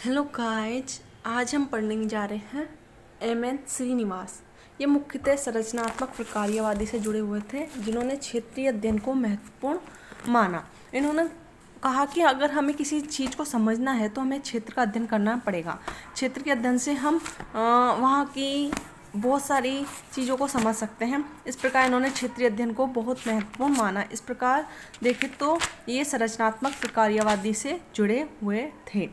Hello guys, आज हम पढ़ने जा रहे हैं एम.एन. श्रीनिवास। ये मुख्यतः संरचनात्मक प्रकार्यवादी से जुड़े हुए थे, जिन्होंने क्षेत्रीय अध्ययन को महत्वपूर्ण माना। इन्होंने कहा कि अगर हमें किसी चीज़ को समझना है तो हमें क्षेत्र का अध्ययन करना पड़ेगा। क्षेत्र के अध्ययन से हम वहाँ की बहुत सारी चीज़ों को समझ सकते हैं। इस प्रकार इन्होंने क्षेत्रीय अध्ययन को बहुत महत्वपूर्ण माना। इस प्रकार देखें तो ये संरचनात्मक प्रकार्यवादी से जुड़े हुए थे।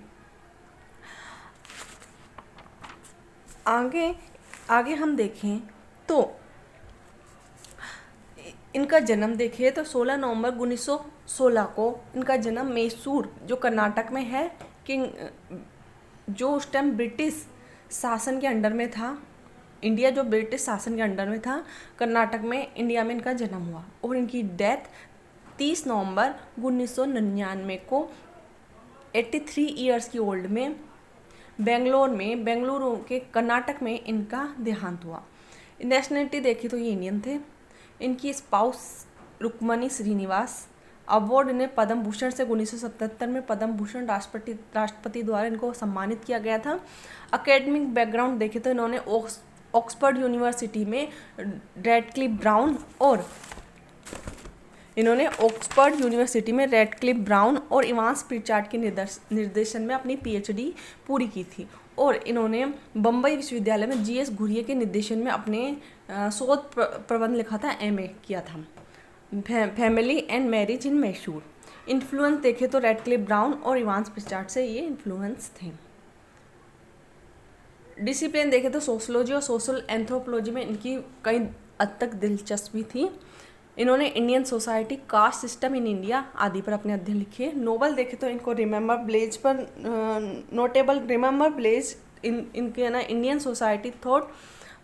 आगे आगे हम देखें तो इनका जन्म देखें तो 16 नवंबर 1916 को इनका जन्म मैसूर, जो कर्नाटक में है, जो उस टाइम ब्रिटिश शासन के अंडर में था। इंडिया जो ब्रिटिश शासन के अंडर में था, कर्नाटक में, इंडिया में इनका जन्म हुआ। और इनकी डेथ 30 नवंबर 1999 को 83 ईयर्स की ओल्ड में बेंगलुरु के कर्नाटक में इनका देहांत हुआ। नेशनलिटी देखी तो ये इंडियन थे। इनकी स्पाउस रुक्मणी श्रीनिवास। अवार्ड इन्हें पद्म भूषण से 1977 में पद्म भूषण राष्ट्रपति द्वारा इनको सम्मानित किया गया था। एकेडमिक बैकग्राउंड देखे तो इन्होंने ऑक्सफोर्ड यूनिवर्सिटी में रेडक्लिफ ब्राउन और इवांस प्रिचार्ड के निर्देशन में अपनी पीएचडी पूरी की थी। और इन्होंने बम्बई विश्वविद्यालय में जीएस घुरिये के निर्देशन में अपने शोध प्रबंध लिखा था, एमए किया था, family and marriage in Mysore. Influence देखे तो रेडक्लिफ ब्राउन और इवांस प्रिचार्ड से ये इन्फ्लुएंस थे। डिसिप्लिन देखे तो सोशोलॉजी और सोशल एंथ्रोपोलॉजी में इनकी कई हद तक दिलचस्पी थी। इन्होंने Indian society, caste system in India आदि पर अपने अध्ययन लिखे। नोबल देखे तो इनको नोटेबल रिमेंबर ब्लेज इनके ना Indian society thought,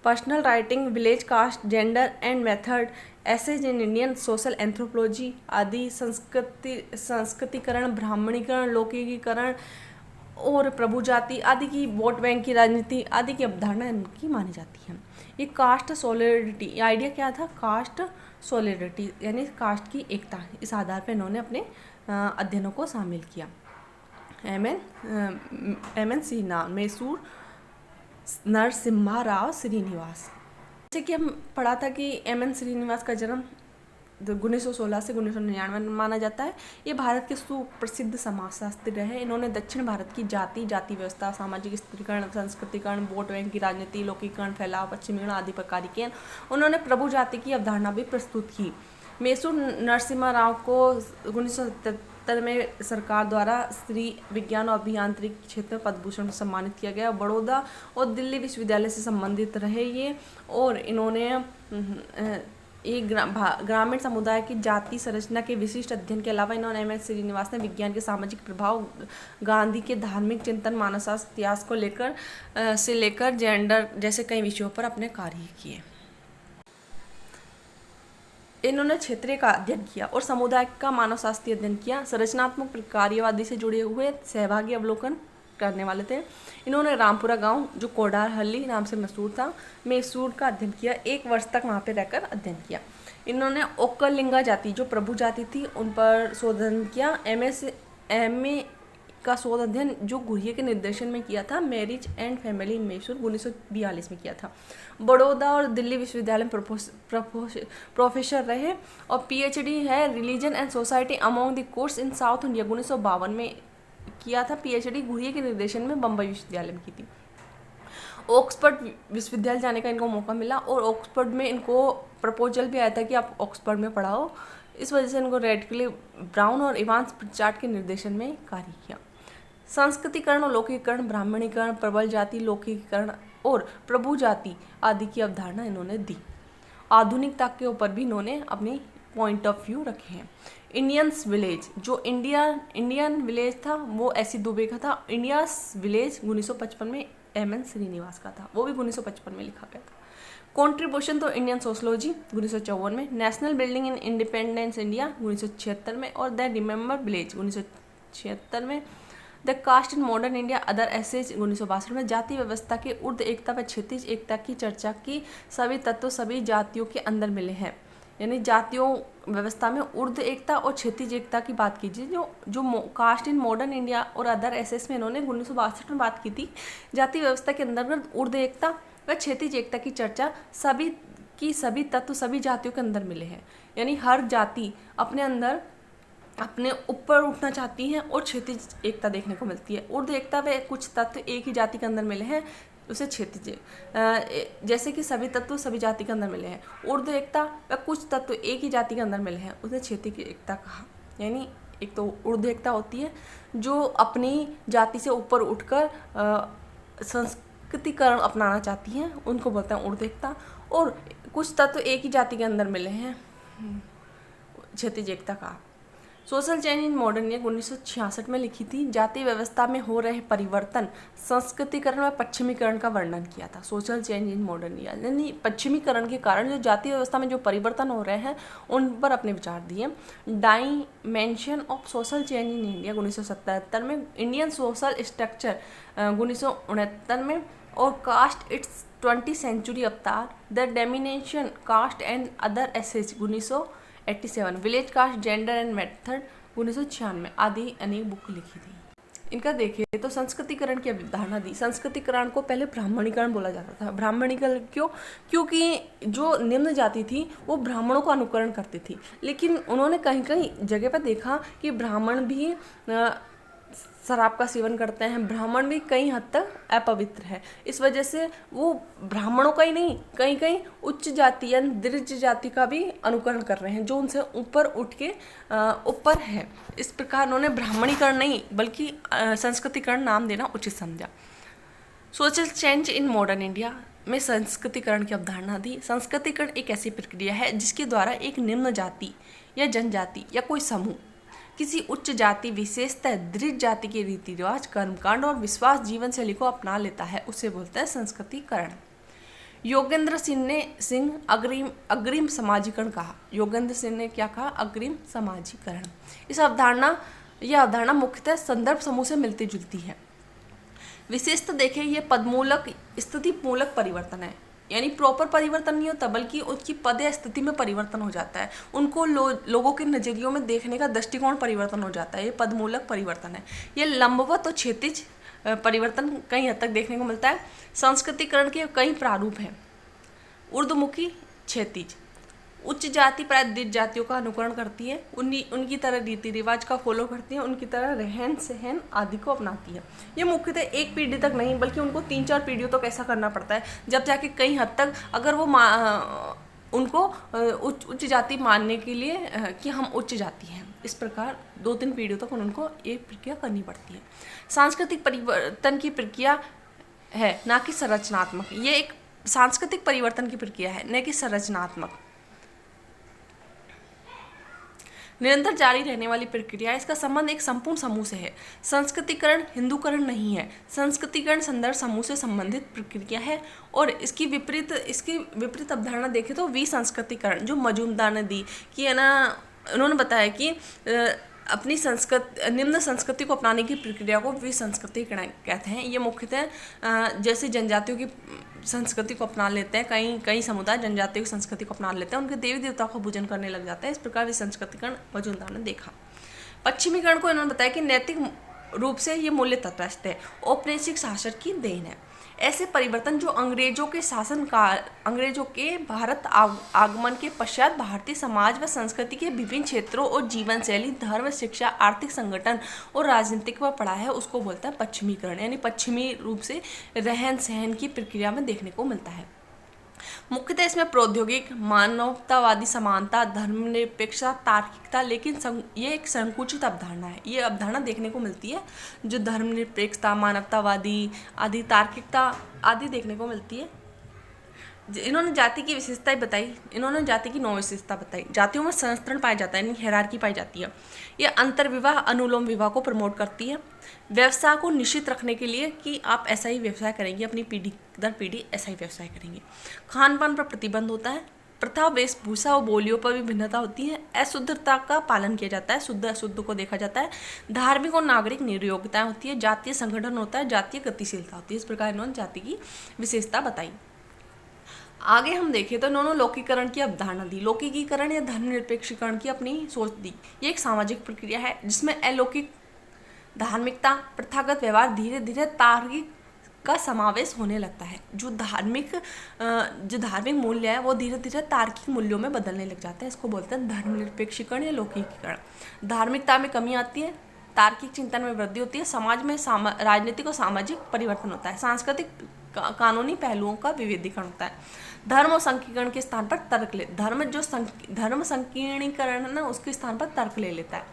personal writing, village caste, gender and method, essays in Indian social anthropology आदि, संस्कृतिकरण, ब्राह्मणीकरण, लौकिकीकरण और प्रभु जाति आदि की, वोट बैंक की राजनीति आदि की अवधारणा इनकी मानी जाती है। ये कास्ट सॉलिडरिटी, आइडिया क्या था? कास्ट सॉलिडरिटी यानी कास्ट की एकता। इस आधार पर इन्होंने अपने अध्ययनों को शामिल किया। एम.एन. श्रीनिवास, मैसूर नरसिम्हा राव श्रीनिवास। जैसे कि हम पढ़ा था कि एम.एन. श्रीनिवास का जन्म 1916 से 1999 में माना जाता है। ये भारत के सुप्रसिद्ध समाजशास्त्री रहे। इन्होंने दक्षिण भारत की जाति व्यवस्था, सामाजिक स्त्रीकरण, संस्कृतिकरण, वोट बैंक की राजनीति, लौकिकरण, फैलाव, पश्चिमीकरण आदि पर कार्य किए। उन्होंने प्रभु जाति की अवधारणा भी प्रस्तुत की। मैसूर नरसिम्हा राव को 1977 में सरकार द्वारा स्त्री विज्ञान और अभियांत्रिकी क्षेत्र में पद्म भूषण से सम्मानित किया गया। बड़ौदा और दिल्ली विश्वविद्यालय से संबंधित रहे ये। और इन्होंने एक ग्रामीण समुदाय की जाति संरचना के विशिष्ट अध्ययन के अलावा इन्होंने एम.एन. श्रीनिवास ने विज्ञान के सामाजिक प्रभाव, गांधी के धार्मिक चिंतन, मानवशास्त्र, इतिहास को लेकर जेंडर जैसे कई विषयों पर अपने कार्य किए। इन्होंने क्षेत्रीय का अध्ययन किया और समुदाय का मानवशास्त्रीय अध्ययन किया। संरचनात्मक प्रकार्यवादी से जुड़े हुए सहभागी अवलोकन करने वाले थे। इन्होंने रामपुरा गांव, जो कोडारहल्ली नाम से मशहूर था, मैसूर का अध्ययन किया। 1 वर्ष तक वहां पे रहकर अध्ययन किया। इन्होंने ओक्कलिंगा जाति, जो प्रभु जाति थी, उन पर शोधन किया। एमए का शोध अध्ययन जो घुरिये के निर्देशन में किया था, marriage and family in Mysore, 1942 में किया था। बड़ौदा और दिल्ली विश्वविद्यालय में प्रोफेसर रहे। और पीएचडी है religion and society among the course in south India, 1952 में किया था। पीएचडी घुरिये के निर्देशन में बम्बई विश्वविद्यालय में की थी। ऑक्सफोर्ड विश्वविद्यालय जाने का इनको मौका मिला और ऑक्सफोर्ड में इनको प्रपोजल भी आया था कि आप ऑक्सफोर्ड में पढ़ाओ। इस वजह से इनको रेडक्लिफ ब्राउन और इवांस प्रिचार्ड के निर्देशन में कार्य किया। संस्कृतिकरण और लौकिकरण, ब्राह्मणीकरण, प्रबल जाति, लौकिकरण और प्रभु जाति आदि की अवधारणा इन्होंने दी। आधुनिकता के ऊपर भी इन्होंने अपनी पॉइंट ऑफ व्यू रखे हैं। इंडियंस विलेज, जो इंडियन विलेज था वो ऐसी दुबे का था। इंडियाज विलेज 1955 में एम.एन. श्रीनिवास का था, वो भी 1955 में लिखा गया था। कॉन्ट्रीब्यूशन तो इंडियन सोशोलॉजी 1954 में, national building in independence India 1976 में और द रिमेंबर विलेज 1976 में, the caste in modern India other essays 1962 में, जाति व्यवस्था के ऊर्ध्व एकता व क्षितिज एकता की चर्चा की, सभी तत्व सभी जातियों के अंदर मिले हैं। यानी जातियों व्यवस्था में ऊर्ध्व एकता और क्षैतिज एकता की बात कीजिए। जो कास्ट इन मॉडर्न इंडिया और अदर एसेस में इन्होंने 1962 में बात की थी। जाति व्यवस्था के अंतर्गत ऊर्ध्व एकता व क्षैतिज एकता की चर्चा सभी तत्व सभी जातियों के अंदर मिले हैं। यानी हर जाति अपने अंदर अपने ऊपर उठना चाहती हैं और क्षैतिज एकता देखने को मिलती है। ऊर्ध्व एकता व कुछ तत्व एक ही जाति के अंदर मिले हैं, उसे क्षैतिज, जैसे कि सभी तत्व सभी जाति के अंदर मिले हैं। ऊर्ध्व एकता व कुछ तत्व एक ही जाति के अंदर मिले हैं, उसे क्षैतिज एकता कहा। यानी एक तो ऊर्ध्व एकता होती है जो अपनी जाति से ऊपर उठकर संस्कृतिकरण अपनाना चाहती हैं, उनको बोलते हैं ऊर्ध्व एकता। और कुछ तत्व एक ही जाति के अंदर मिले हैं, क्षैतिज एकता कहा। सोशल चेंज इन मॉडर्न इंडिया 1966 में लिखी थी। जाति व्यवस्था में हो रहे परिवर्तन, संस्कृतिकरण व पश्चिमीकरण का वर्णन किया था। सोशल चेंज इन मॉडर्न इंडिया यानी पश्चिमीकरण के कारण जो जाति व्यवस्था में जो परिवर्तन हो रहे हैं उन पर अपने विचार दिए। Dimension of social change in India 1977 में, इंडियन सोशल स्ट्रक्चर 1969 में, और caste its 20th century avatar, the domination caste and other essays 1987, village caste gender and method 1996 आदि अनेक बुक लिखी थी। इनका देखिए तो संस्कृतिकरण की अवधारणा दी। संस्कृतिकरण को पहले ब्राह्मणीकरण बोला जाता था। ब्राह्मणीकरण क्यों? क्योंकि जो निम्न जाति थी वो ब्राह्मणों का अनुकरण करती थी, लेकिन उन्होंने कहीं कहीं जगह पर देखा कि ब्राह्मण भी शराब का सेवन करते हैं, ब्राह्मण भी कई हद तक अपवित्र है। इस वजह से वो ब्राह्मणों का ही नहीं, कहीं कहीं उच्च जाति या दृढ़ जाति का भी अनुकरण कर रहे हैं जो उनसे ऊपर उठ के ऊपर है। इस प्रकार उन्होंने ब्राह्मणीकरण नहीं बल्कि संस्कृतिकरण नाम देना उचित समझा। सोशल चेंज इन मॉडर्न इंडिया में संस्कृतिकरण की अवधारणा दी। संस्कृतिकरण एक ऐसी प्रक्रिया है जिसके द्वारा एक निम्न जाति या जनजाति या कोई समूह किसी उच्च जाति विशेषतः दृढ़ जाति के रीति रिवाज, कर्मकांड और विश्वास जीवन शैली को अपना लेता है, उसे बोलते हैं संस्कृतिकरण। योगेंद्र सिंह अग्रिम समाजीकरण कहा। योगेंद्र सिंह ने क्या कहा? अग्रिम समाजीकरण। यह अवधारणा मुख्यतः संदर्भ समूह से मिलती जुलती है। विशेषतः देखें ये पदमूलक स्थिति मूलक परिवर्तन है, यानी प्रॉपर परिवर्तन नहीं होता बल्कि उसकी पद या स्थिति में परिवर्तन हो जाता है। उनको लोगों के नज़रियों में देखने का दृष्टिकोण परिवर्तन हो जाता है, ये पदमूलक परिवर्तन है। ये लंबवत और क्षैतिज परिवर्तन कई हद तक देखने को मिलता है। संस्कृतिकरण के कई प्रारूप हैं। ऊर्ध्वमुखी, क्षैतिज। उच्च जाति प्राय दृढ़ जातियों का अनुकरण करती है, उनकी तरह रीति रिवाज का फॉलो करती है, उनकी तरह रहन सहन आदि को अपनाती है। ये मुख्यतः एक पीढ़ी तक नहीं बल्कि उनको 3-4 पीढ़ियों तक ऐसा करना पड़ता है, जब जाके कई हद तक अगर वो उनको उच्च जाति मानने के लिए कि हम उच्च जाति हैं। इस प्रकार 2-3 पीढ़ियों तक उनको ये प्रक्रिया करनी पड़ती है। सांस्कृतिक परिवर्तन की प्रक्रिया है ना कि संरचनात्मक। ये एक सांस्कृतिक परिवर्तन की प्रक्रिया है न कि संरचनात्मक, निरंतर जारी रहने वाली प्रक्रिया। इसका संबंध एक संपूर्ण समूह से है। संस्कृतिकरण हिंदूकरण नहीं है। संस्कृतिकरण संदर्भ समूह से संबंधित प्रक्रिया है। और इसकी विपरीत अवधारणा देखें तो विसंस्कृतिकरण जो मजूमदार ने दी कि है ना, उन्होंने बताया कि अपनी निम्न संस्कृति को अपनाने की प्रक्रिया को विसंस्कृतिकरण कहते हैं। ये मुख्यतः जैसे जनजातियों की संस्कृति को अपना लेते हैं, कई समुदाय जनजातियों की संस्कृति को अपना लेते हैं, उनके देवी देवताओं का पूजन करने लग जाते हैं। इस प्रकार विसंस्कृतिकरण मजूमदार ने देखा। पश्चिमीकरण को इन्होंने बताया कि नैतिक रूप से ये मूल्य तटस्थ है, औपनिवेशिक शासन की देन है। ऐसे परिवर्तन जो अंग्रेजों के भारत आगमन के पश्चात भारतीय समाज व संस्कृति के विभिन्न क्षेत्रों और जीवन शैली, धर्म, शिक्षा, आर्थिक संगठन और राजनीतिक पर पड़ा है, उसको बोलता है पश्चिमीकरण। यानी पश्चिमी रूप से रहन सहन की प्रक्रिया में देखने को मिलता है। मुख्यतः इसमें प्रौद्योगिक, मानवतावादी समानता, धर्मनिरपेक्षता, तार्किकता, लेकिन ये एक संकुचित अवधारणा है। ये अवधारणा देखने को मिलती है जो धर्मनिरपेक्षता, मानवतावादी आदि, तार्किकता आदि देखने को मिलती है। इन्होंने जाति की विशेषताएं बताई। इन्होंने जाति की 9 विशेषता बताई। जातियों में संस्तरण पाया जाता है, यानी हायरार्की पाई जाती है। ये अंतर्विवाह, अनुलोम विवाह को प्रमोट करती है। व्यवसाय को निश्चित रखने के लिए कि आप ऐसा ही व्यवसाय करेंगे, अपनी पीढ़ी दर पीढ़ी ऐसा ही व्यवसाय करेंगे। खान पान पर प्रतिबंध होता है। प्रथा, वेशभूषा और बोलियों पर भी भिन्नता होती है। अशुद्धता का पालन किया जाता है, शुद्ध अशुद्ध को देखा जाता है। धार्मिक और नागरिक नियोक्ताएं होती है। जातीय संगठन होता है, जातीय गतिशीलता होती है। इस प्रकार इन्होंने जाति की विशेषता बताई। आगे हम देखें तो इन्होंने लौकिकरण की अवधारणा दी। लौकिकीकरण या धर्मनिरपेक्षीकरण की अपनी सोच दी। ये एक सामाजिक प्रक्रिया है जिसमें अलौकिक धार्मिकता, प्रथागत व्यवहार धीरे धीरे तार्किक का समावेश होने लगता है। जो धार्मिक मूल्य है वो धीरे धीरे तार्किक मूल्यों में बदलने लग जाते हैं। इसको बोलते हैं धर्मनिरपेक्षीकरण या लौकिकीकरण। धार्मिकता में कमी आती है, तार्किक चिंतन में वृद्धि होती है, समाज में राजनीतिक और सामाजिक परिवर्तन होता है, सांस्कृतिक कानूनी पहलुओं का विविधीकरण होता है। धर्म और संकीर्ण के स्थान पर तर्क ले धर्म संकीर्णीकरण है ना, उसके स्थान पर तर्क ले लेता है।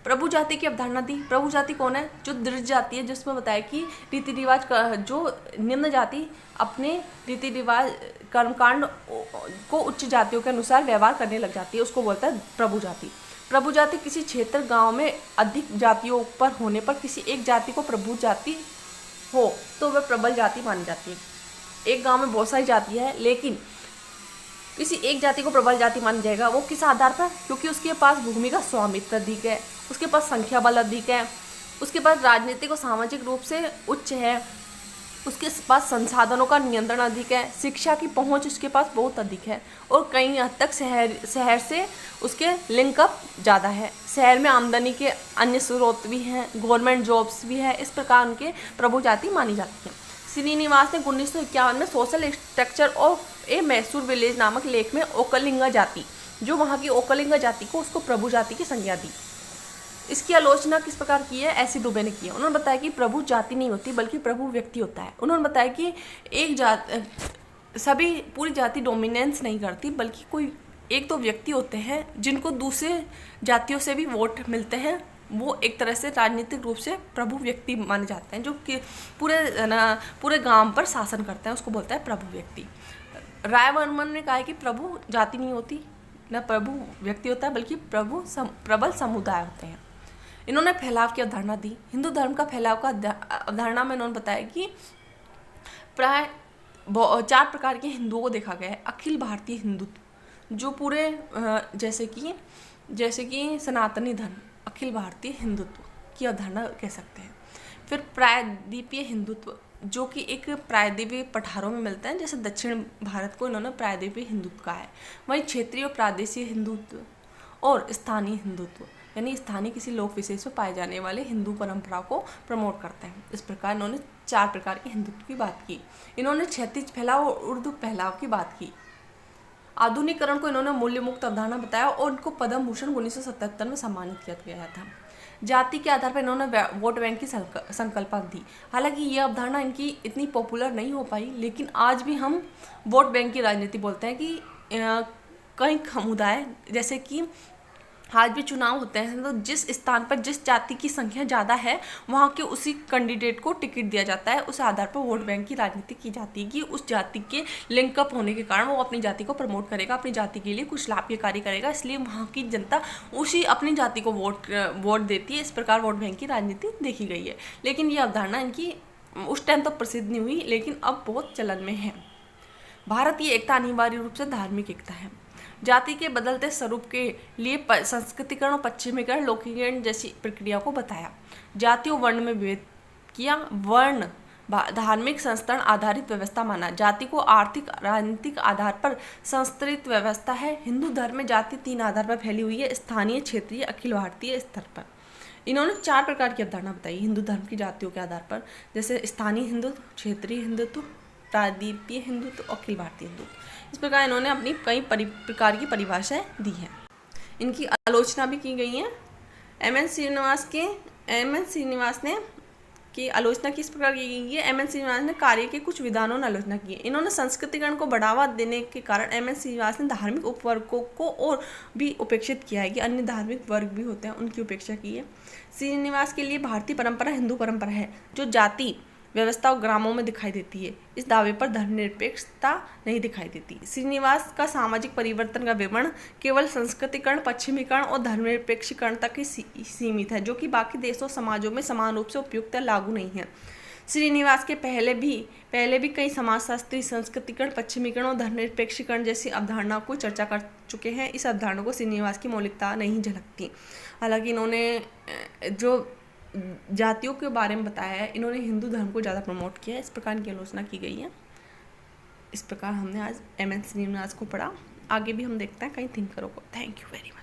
प्रभु जाति की अवधारणा दी। प्रभु जाति कौन है? जो दृढ़ जाति है, जिसमें बताया कि रीति रिवाज जो निम्न जाति अपने रीति रिवाज कर्मकांड को उच्च जातियों के अनुसार व्यवहार करने लग जाती है, उसको बोलता है प्रभु जाति। प्रभु जाति किसी क्षेत्र गांव में अधिक जातियों पर होने पर किसी एक जाति को प्रभु जाति हो तो वह प्रबल जाति मानी जाती है। एक गांव में बहुत सारी जाति है लेकिन किसी एक जाति को प्रबल जाति माना जाएगा। वो किस आधार पर? क्योंकि उसके पास भूमि का स्वामित्व अधिक है, उसके पास संख्या बल अधिक है, उसके पास राजनीतिक और सामाजिक रूप से उच्च है, उसके पास संसाधनों का नियंत्रण अधिक है, शिक्षा की पहुंच उसके पास बहुत अधिक है और कई हद तक शहर से उसके लिंकअप ज़्यादा है। शहर में आमदनी के अन्य स्रोत भी हैं, गवर्नमेंट जॉब्स भी है। इस प्रकार उनके प्रभु जाति मानी जाती है। श्रीनिवास ने 1951 में social structure of A Mysore village नामक लेख में ओकलिंगा जाति, जो वहाँ की ओकलिंगा जाति को, उसको प्रभु जाति की संज्ञा दी। इसकी आलोचना किस प्रकार की है? ऐसी दुबे ने की है। उन्होंने बताया कि प्रभु जाति नहीं होती बल्कि प्रभु व्यक्ति होता है। उन्होंने बताया कि सभी पूरी जाति डोमिनेंस नहीं करती बल्कि कोई एक दो व्यक्ति होते हैं जिनको दूसरे जातियों से भी वोट मिलते हैं, वो एक तरह से राजनीतिक रूप से प्रभु व्यक्ति माने जाते हैं, जो कि पूरे गांव पर शासन करते हैं, उसको बोलता है प्रभु व्यक्ति। राय वर्मन ने कहा है कि प्रभु जाति नहीं होती, न प्रभु व्यक्ति होता है बल्कि प्रबल समुदाय होते हैं। इन्होंने फैलाव की अवधारणा दी। हिंदू धर्म का फैलाव का अवधारणा में इन्होंने बताया कि प्राय 4 प्रकार के हिंदुओं को देखा गया है। अखिल भारतीय हिंदुत्व, जो पूरे जैसे कि सनातनी धर्म, अखिल भारतीय हिंदुत्व की अवधारणा कह सकते हैं। फिर प्रायद्वीपीय हिंदुत्व, जो कि एक प्रायद्वीपीय पठारों में मिलता है, जैसे दक्षिण भारत को इन्होंने प्रायद्वीपीय हिंदुत्व कहा है। वहीं क्षेत्रीय और प्रादेशिक हिंदुत्व और स्थानीय हिंदुत्व, यानी स्थानीय किसी लोक विशेष में पाए जाने वाले हिंदू परंपरा को प्रमोट करते हैं। इस प्रकार इन्होंने 4 प्रकार के हिंदुत्व की बात की। इन्होंने क्षैतिज फैलाव और उर्दू फैलाव की बात की। आधुनिकरण को इन्होंने मूल्य मुक्त अवधारणा बताया और उनको पद्म भूषण 1977 में सम्मानित किया गया था। जाति के आधार पर इन्होंने वोट बैंक की संकल्पना दी। हालांकि ये अवधारणा इनकी इतनी पॉपुलर नहीं हो पाई, लेकिन आज भी हम वोट बैंक की राजनीति बोलते हैं कि कई समुदाय, जैसे कि आज भी चुनाव होते हैं तो जिस स्थान पर जिस जाति की संख्या ज़्यादा है वहाँ के उसी कैंडिडेट को टिकट दिया जाता है। उस आधार पर वोट बैंक की राजनीति की जाती है कि उस जाति के लिंकअप होने के कारण वो अपनी जाति को प्रमोट करेगा, अपनी जाति के लिए कुछ लाभ के कार्य करेगा, इसलिए वहाँ की जनता उसी अपनी जाति को वोट देती है। इस प्रकार वोट बैंक की राजनीति देखी गई है। लेकिन ये अवधारणा इनकी उस टाइम तो प्रसिद्ध नहीं हुई, लेकिन अब बहुत चलन में है। भारतीय एकता अनिवार्य रूप से धार्मिक एकता है। जाति के बदलते स्वरूप के लिए संस्कृतिकरण और पश्चिमीकरण, लौकिकरण जैसी प्रक्रिया को बताया। जाति और वर्ण में विभेद किया। वर्ण धार्मिक संस्तरण आधारित व्यवस्था माना। जाति को आर्थिक राजनीतिक आधार पर संस्तरित व्यवस्था है। हिंदू धर्म में जाति 3 आधार पर फैली हुई है: स्थानीय, क्षेत्रीय, अखिल भारतीय स्तर पर। इन्होंने 4 प्रकार की अवधारणा बताई हिंदू धर्म की जातियों के आधार पर, जैसे स्थानीय हिंदुत्व, क्षेत्रीय हिंदुत्व, प्रायद्वीपीय हिंदुत्व, अखिल भारतीय हिंदुत्व। इस प्रकार इन्होंने अपनी कई प्रकार की परिभाषाएं दी हैं। इनकी आलोचना भी की गई है। एम एन श्रीनिवास ने की आलोचना किस प्रकार की गई है? एम एन श्रीनिवास ने कार्य के कुछ विधानों ने आलोचना की है। इन्होंने संस्कृतिकरण को बढ़ावा देने के कारण एम एन श्रीनिवास ने धार्मिक उपवर्गों को और भी उपेक्षित किया है कि अन्य धार्मिक वर्ग भी होते हैं, उनकी उपेक्षा की है। श्रीनिवास के लिए भारतीय परंपरा हिंदू परंपरा है जो जाति व्यवस्था और ग्रामों में दिखाई देती है। इस दावे पर धर्मनिरपेक्षता नहीं दिखाई देती। श्रीनिवास का सामाजिक परिवर्तन का विवरण केवल संस्कृतिकरण, पश्चिमीकरण और धर्मनिरपेक्षीकरण तक ही सीमित है, जो कि बाकी देशों समाजों में समान रूप से उपयुक्त या लागू नहीं है। श्रीनिवास के पहले भी कई समाजशास्त्री संस्कृतिकरण, पश्चिमीकरण और धर्मनिरपेक्षीकरण जैसी अवधारणा को चर्चा कर चुके हैं। इस अवधारणा को श्रीनिवास की मौलिकता नहीं झलकती। हालांकि इन्होंने जो जातियों के बारे में बताया है, इन्होंने हिंदू धर्म को ज़्यादा प्रमोट किया है। इस प्रकार की आलोचना की गई है। इस प्रकार हमने आज एम एन श्रीनिवास को पढ़ा। आगे भी हम देखते हैं कई थिंकरों को। Thank you very much.